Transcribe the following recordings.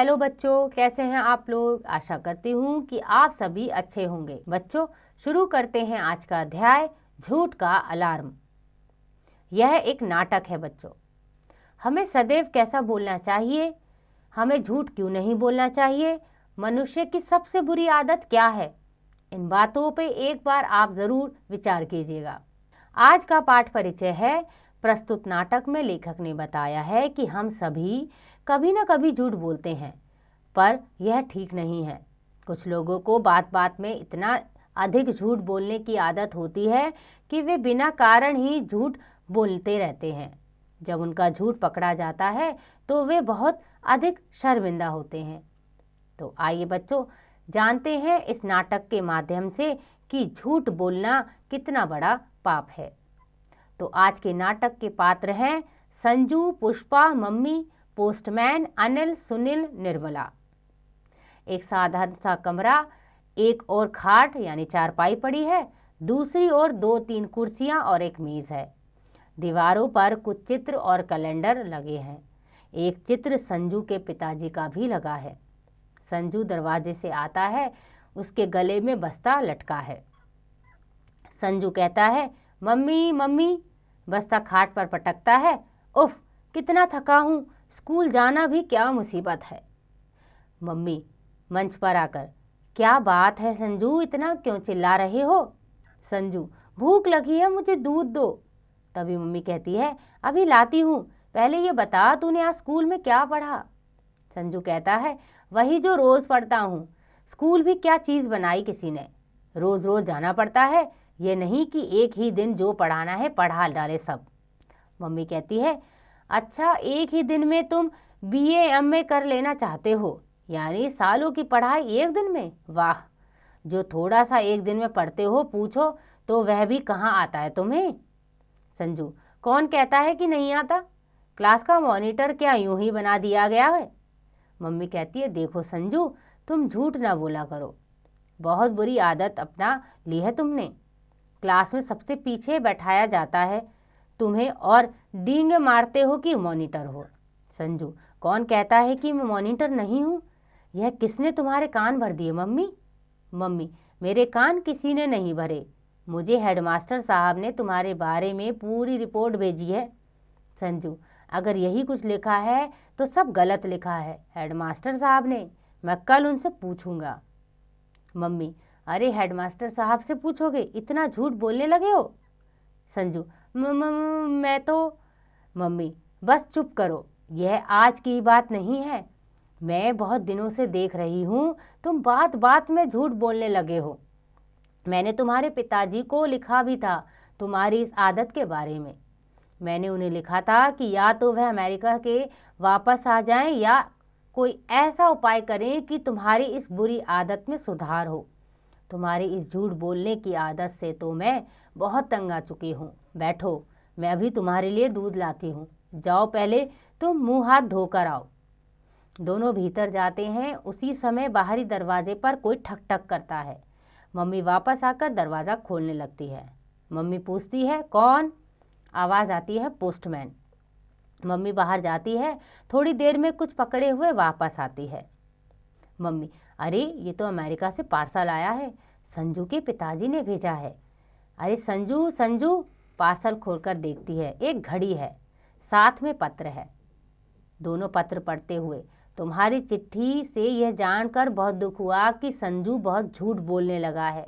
Hello बच्चों, कैसे हैं आप लोग। आशा करती हूँ कि आप सभी अच्छे होंगे। बच्चों, शुरू करते हैं आज का अध्याय, झूठ का अलार्म। यह एक नाटक है बच्चों। हमें सदैव कैसा बोलना चाहिए, हमें झूठ क्यों नहीं बोलना चाहिए, मनुष्य की सबसे बुरी आदत क्या है, इन बातों पे एक बार आप जरूर विचार कीजिएगा। आज का पाठ परिचय है। प्रस्तुत नाटक में लेखक ने बताया है कि हम सभी कभी न कभी झूठ बोलते हैं, पर यह ठीक नहीं है। कुछ लोगों को बात बात में इतना अधिक झूठ बोलने की आदत होती है कि वे बिना कारण ही झूठ बोलते रहते हैं। जब उनका झूठ पकड़ा जाता है तो वे बहुत अधिक शर्मिंदा होते हैं। तो आइए बच्चों, जानते हैं इस नाटक के माध्यम से कि झूठ बोलना कितना बड़ा पाप है। तो आज के नाटक के पात्र हैं संजू, पुष्पा, मम्मी, पोस्टमैन, अनिल, सुनील, निर्मला। एक साधारण सा कमरा, एक और खाट यानी चारपाई पड़ी है, दूसरी ओर 2-3 कुर्सियां और एक मेज है। दीवारों पर कुछ चित्र और कैलेंडर लगे हैं। एक चित्र संजू के पिताजी का भी लगा है। संजू दरवाजे से आता है, उसके गले में बस्ता लटका है। संजू कहता है, मम्मी मम्मी। बस्ता खाट पर पटकता है। उफ, कितना थका हूँ, स्कूल जाना भी क्या मुसीबत है। मम्मी मंच पर आकर, क्या बात है संजू, इतना क्यों चिल्ला रहे हो। संजू, भूख लगी है, मुझे दूध दो। तभी मम्मी कहती है, अभी लाती हूँ, पहले ये बता तूने आज स्कूल में क्या पढ़ा। संजू कहता है, वही जो रोज पढ़ता हूँ। स्कूल भी क्या चीज बनाई किसी ने, रोज रोज जाना पड़ता है, ये नहीं कि एक ही दिन जो पढ़ाना है पढ़ा डाले सब। मम्मी कहती है, अच्छा एक ही दिन में तुम BA MA कर लेना चाहते हो, यानी सालों की पढ़ाई एक दिन में। वाह, जो थोड़ा सा एक दिन में पढ़ते हो पूछो तो वह भी कहाँ आता है तुम्हें। संजू, कौन कहता है कि नहीं आता, क्लास का मॉनिटर क्या यूं ही बना दिया गया है। मम्मी कहती है, देखो संजू, तुम झूठ ना बोला करो, बहुत बुरी आदत अपना ली है तुमने। क्लास में सबसे पीछे बैठाया जाता है तुम्हें और डींगे मारते हो कि मॉनिटर हो। संजू, कौन कहता है कि मैं मॉनिटर नहीं हूँ, यह किसने तुम्हारे कान भर दिए मम्मी। मम्मी, मेरे कान किसी ने नहीं भरे, मुझे हेडमास्टर साहब ने तुम्हारे बारे में पूरी रिपोर्ट भेजी है। संजू, अगर यही कुछ लिखा है तो सब गलत लिखा है हेडमास्टर साहब ने, मैं कल उनसे पूछूंगा। मम्मी, अरे हेडमास्टर साहब से पूछोगे, इतना झूठ बोलने लगे हो। संजू, मैं तो। मम्मी, बस चुप करो, यह आज की बात नहीं है, मैं बहुत दिनों से देख रही हूँ तुम बात बात में झूठ बोलने लगे हो। मैंने तुम्हारे पिताजी को लिखा भी था तुम्हारी इस आदत के बारे में। मैंने उन्हें लिखा था कि या तो वह अमेरिका के वापस आ जाएं या कोई ऐसा उपाय करें कि तुम्हारी इस बुरी आदत में सुधार हो। तुम्हारी इस झूठ बोलने की आदत से तो मैं बहुत तंग आ चुकी हूँ। बैठो, मैं अभी तुम्हारे लिए दूध लाती हूँ, जाओ पहले तुम मुंह हाथ धोकर आओ। दोनों भीतर जाते हैं। उसी समय बाहरी दरवाजे पर कोई ठक ठक करता है। मम्मी वापस आकर दरवाज़ा खोलने लगती है। मम्मी पूछती है, कौन। आवाज़ आती है, पोस्टमैन। मम्मी बाहर जाती है, थोड़ी देर में कुछ पकड़े हुए वापस आती है। मम्मी, अरे ये तो अमेरिका से पार्सल आया है, संजू के पिताजी ने भेजा है। अरे संजू संजू, पार्सल खोलकर देखती है, एक घड़ी है, साथ में पत्र है। दोनों पत्र पढ़ते हुए, तुम्हारी चिट्ठी से यह जानकर बहुत दुख हुआ कि संजू बहुत झूठ बोलने लगा है।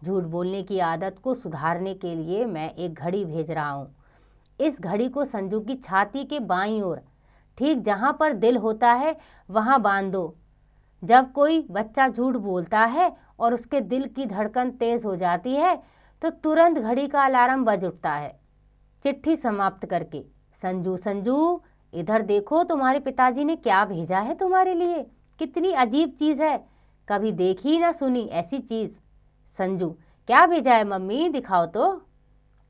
झूठ बोलने की आदत को सुधारने के लिए मैं एक घड़ी भेज रहा हूँ। इस घड़ी को संजू की छाती के बाईं ओर, ठीक जहाँ पर दिल होता है वहाँ बांध दो। जब कोई बच्चा झूठ बोलता है और उसके दिल की धड़कन तेज हो जाती है तो तुरंत घड़ी का अलार्म बज उठता है। चिट्ठी समाप्त करके, संजू संजू, इधर देखो तुम्हारे पिताजी ने क्या भेजा है तुम्हारे लिए, कितनी अजीब चीज है, कभी देखी ना सुनी ऐसी चीज। संजू, क्या भेजा है मम्मी, दिखाओ तो।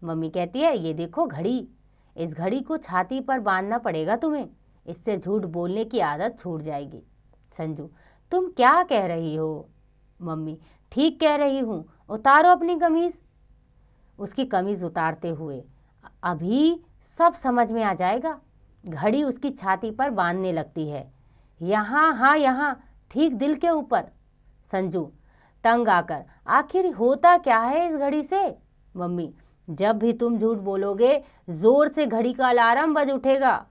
मम्मी कहती है, ये देखो घड़ी, इस घड़ी को छाती पर बांधना पड़ेगा तुम्हें, इससे झूठ बोलने की आदत छूट जाएगी। संजू, तुम क्या कह रही हो। मम्मी, ठीक कह रही हूँ, उतारो अपनी कमीज। उसकी कमीज उतारते हुए, अभी सब समझ में आ जाएगा। घड़ी उसकी छाती पर बांधने लगती है। यहाँ, हाँ यहाँ, ठीक दिल के ऊपर। संजू तंग आकर, आखिर होता क्या है इस घड़ी से? मम्मी, जब भी तुम झूठ बोलोगे जोर से घड़ी का अलार्म बज उठेगा।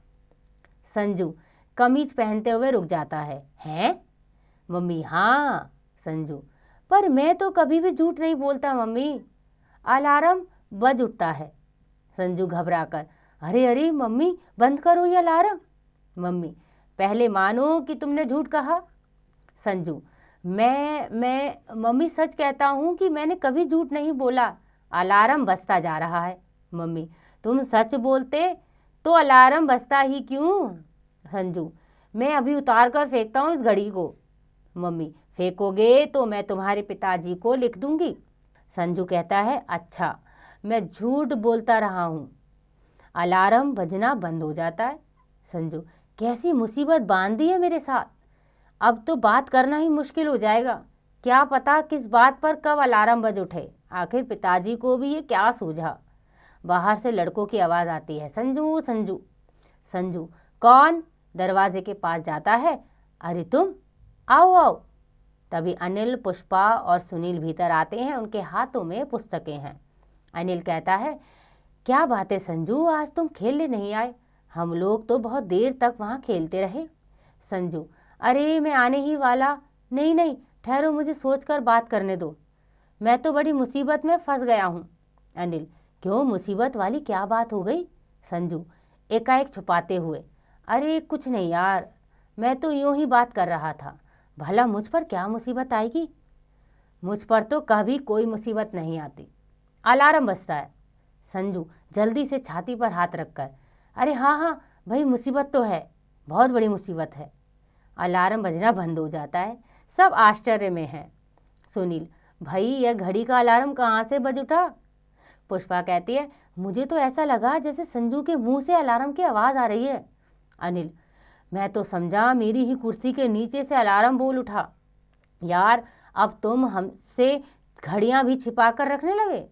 संजू कमीज पहनते हुए रुक जाता है। हैं? मम्मी, हाँ। संजू, पर मैं तो कभी भी झूठ नहीं बोलता मम्मी। अलार्म बज उठता है। संजू घबरा कर, अरे अरे मम्मी, बंद करो ये अलार्म। मम्मी, पहले मानो कि तुमने झूठ कहा। संजू, मैं मम्मी सच कहता हूँ कि मैंने कभी झूठ नहीं बोला, अलार्म बजता जा रहा है। मम्मी, तुम सच बोलते तो अलार्म बजता ही क्यों? संजू, मैं अभी उतार कर फेंकता हूँ इस घड़ी को। मम्मी, फेंकोगे तो मैं तुम्हारे पिताजी को लिख दूंगी। संजू कहता है, अच्छा, मैं झूठ बोलता रहा हूँ। अलार्म बजना बंद हो जाता है। संजू, कैसी मुसीबत बांध दी है मेरे साथ, अब तो बात करना ही मुश्किल हो जाएगा। क्या पता किस बात पर कब अलार्म बज उठे। आखिर पिताजी को भी ये क्या सूझा। बाहर से लड़कों की आवाज़ आती है, संजू संजू। संजू, कौन? दरवाजे के पास जाता है। अरे तुम, आओ आओ। तभी अनिल, पुष्पा और सुनील भीतर आते हैं, उनके हाथों में पुस्तकें हैं। अनिल कहता है, क्या बात है संजू, आज तुम खेलने नहीं आए? हम लोग तो बहुत देर तक वहाँ खेलते रहे। संजू, अरे मैं आने ही वाला। नहीं नहीं, ठहरो, मुझे सोचकर बात करने दो, मैं तो बड़ी मुसीबत में फंस गया हूँ। अनिल, क्यों, मुसीबत वाली क्या बात हो गई? संजू एकाएक छुपाते हुए, अरे कुछ नहीं यार, मैं तो यूं ही बात कर रहा था, भला मुझ पर क्या मुसीबत आएगी? मुझ पर तो कभी कोई मुसीबत नहीं आती। अलार्म बजता है। संजू जल्दी से छाती पर हाथ रखकर, अरे हाँ हाँ भाई, मुसीबत तो है, बहुत बड़ी मुसीबत है। अलार्म बजना बंद हो जाता है। सब आश्चर्य में हैं। सुनील, भाई यह घड़ी का अलार्म कहाँ से बज उठा? पुष्पा कहती है, मुझे तो ऐसा लगा जैसे संजू के मुंह से अलार्म की आवाज़ आ रही है। अनिल, मैं तो समझा मेरी ही कुर्सी के नीचे से अलार्म बोल उठा। यार, अब तुम हमसे घड़ियां भी छिपा कर रखने लगे।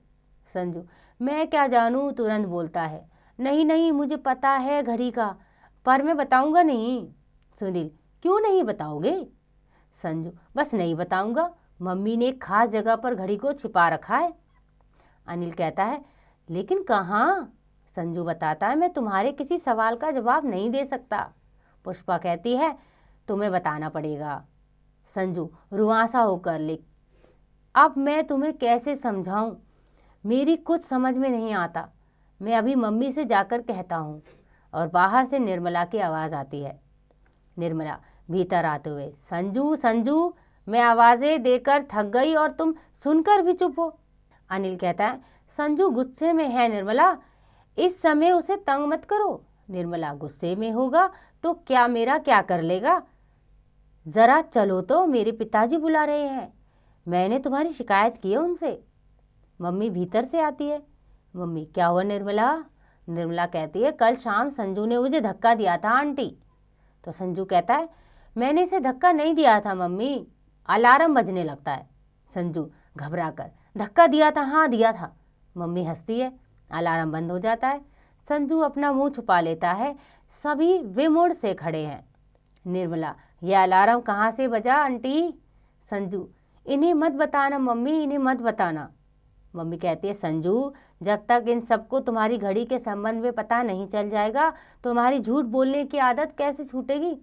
संजू, मैं क्या जानूं, तुरंत बोलता है, नहीं नहीं, मुझे पता है घड़ी का, पर मैं बताऊंगा नहीं। सुनील, क्यों नहीं बताओगे? संजू, बस नहीं बताऊंगा, मम्मी ने एक खास जगह पर घड़ी को छिपा रखा है। अनिल कहता है, लेकिन कहाँ? संजू बताता है, मैं तुम्हारे किसी सवाल का जवाब नहीं दे सकता। पुष्पा कहती है, तुम्हें बताना पड़ेगा। संजू रुआंसा होकर, लिख, अब मैं तुम्हें कैसे समझाऊं, मेरी कुछ समझ में नहीं आता, मैं अभी मम्मी से जाकर कहता हूँ। और बाहर से निर्मला की आवाज़ आती है। निर्मला भीतर आते हुए, संजू संजू, मैं आवाज़ें देकर थक गई और तुम सुनकर भी चुप हो। अनिल कहता है, संजू गुस्से में है निर्मला, इस समय उसे तंग मत करो। निर्मला, गुस्से में होगा तो क्या मेरा क्या कर लेगा? जरा चलो तो, मेरे पिताजी बुला रहे हैं, मैंने तुम्हारी शिकायत की है उनसे। मम्मी भीतर से आती है। मम्मी, क्या हुआ निर्मला? निर्मला कहती है, कल शाम संजू ने मुझे धक्का दिया था आंटी। तो संजू कहता है, मैंने इसे धक्का नहीं दिया था मम्मी, अलार्म बजने लगता है। संजू घबरा कर, धक्का दिया था? हाँ दिया था। मम्मी हंसती है। अलार्म बंद हो जाता है। संजू अपना मुंह छुपा लेता है। सभी विमुड़ से खड़े हैं। निर्मला, यह अलार्म कहाँ से बजा आंटी? संजू, इन्हें मत बताना मम्मी, इन्हें मत बताना। मम्मी कहती है, संजू जब तक इन सबको तुम्हारी घड़ी के संबंध में पता नहीं चल जाएगा, तुम्हारी झूठ बोलने की आदत कैसे छूटेगी?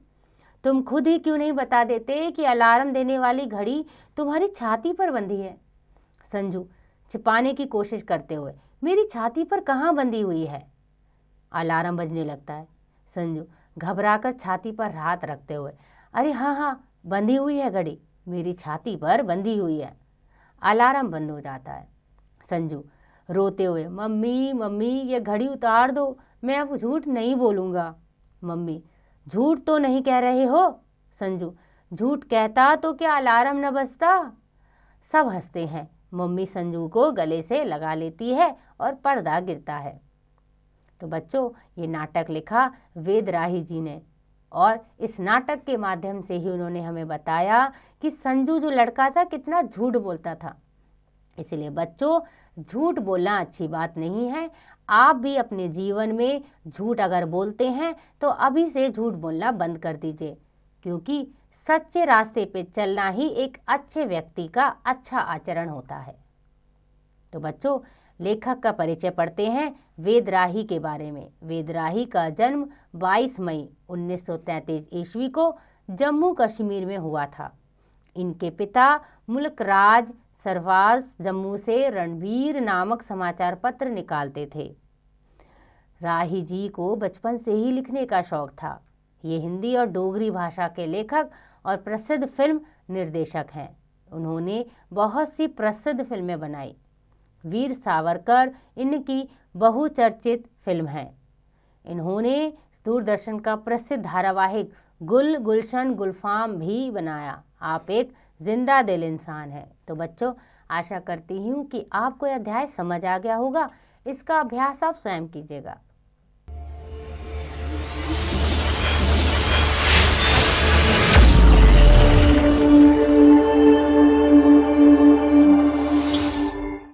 तुम खुद ही क्यों नहीं बता देते कि अलार्म देने वाली घड़ी तुम्हारी छाती पर बंधी है? संजू छिपाने की कोशिश करते हुए, मेरी छाती पर कहाँ बंधी हुई है? अलार्म बजने लगता है। संजू घबराकर छाती पर हाथ रखते हुए, अरे हाँ हाँ, बंधी हुई है घड़ी, मेरी छाती पर बंधी हुई है। अलार्म बंद हो जाता है। संजू रोते हुए, मम्मी मम्मी, ये घड़ी उतार दो, मैं अब झूठ नहीं बोलूँगा। मम्मी, झूठ तो नहीं कह रहे हो? संजू, झूठ कहता तो क्या अलार्म न बजता? सब हंसते हैं। मम्मी संजू को गले से लगा लेती है और पर्दा गिरता है। तो बच्चों, ये नाटक लिखा वेदराही जी ने, और इस नाटक के माध्यम से ही उन्होंने हमें बताया कि संजू जो लड़का था कितना झूठ बोलता था। इसलिए बच्चों, झूठ बोलना अच्छी बात नहीं है। आप भी अपने जीवन में झूठ अगर बोलते हैं तो अभी से झूठ बोलना बंद कर दीजिए, क्योंकि सच्चे रास्ते पे चलना ही एक अच्छे व्यक्ति का अच्छा आचरण होता है। तो बच्चों, लेखक का परिचय पढ़ते हैं वेदराही के बारे में। वेदराही का जन्म 22 मई 1933 ईस्वी को जम्मू कश्मीर में हुआ था। इनके पिता मुल्कराज सरवाज जम्मू से रणवीर नामक समाचार पत्र निकालते थे। राही जी को बचपन से ही लिखने का शौक था। ये हिंदी और डोगरी भाषा के लेखक और प्रसिद्ध फिल्म निर्देशक हैं। उन्होंने बहुत सी प्रसिद्ध फिल्में बनाई। वीर सावरकर इनकी बहुचर्चित फिल्म है। इन्होंने दूरदर्शन का प्रसिद्ध धारावाहिक गुल गुलशन गुलफाम भी बनाया। आप एक जिंदा दिल इंसान हैं। तो बच्चों, आशा करती हूँ कि आपको यह अध्याय समझ आ गया होगा। इसका अभ्यास आप स्वयं कीजिएगा।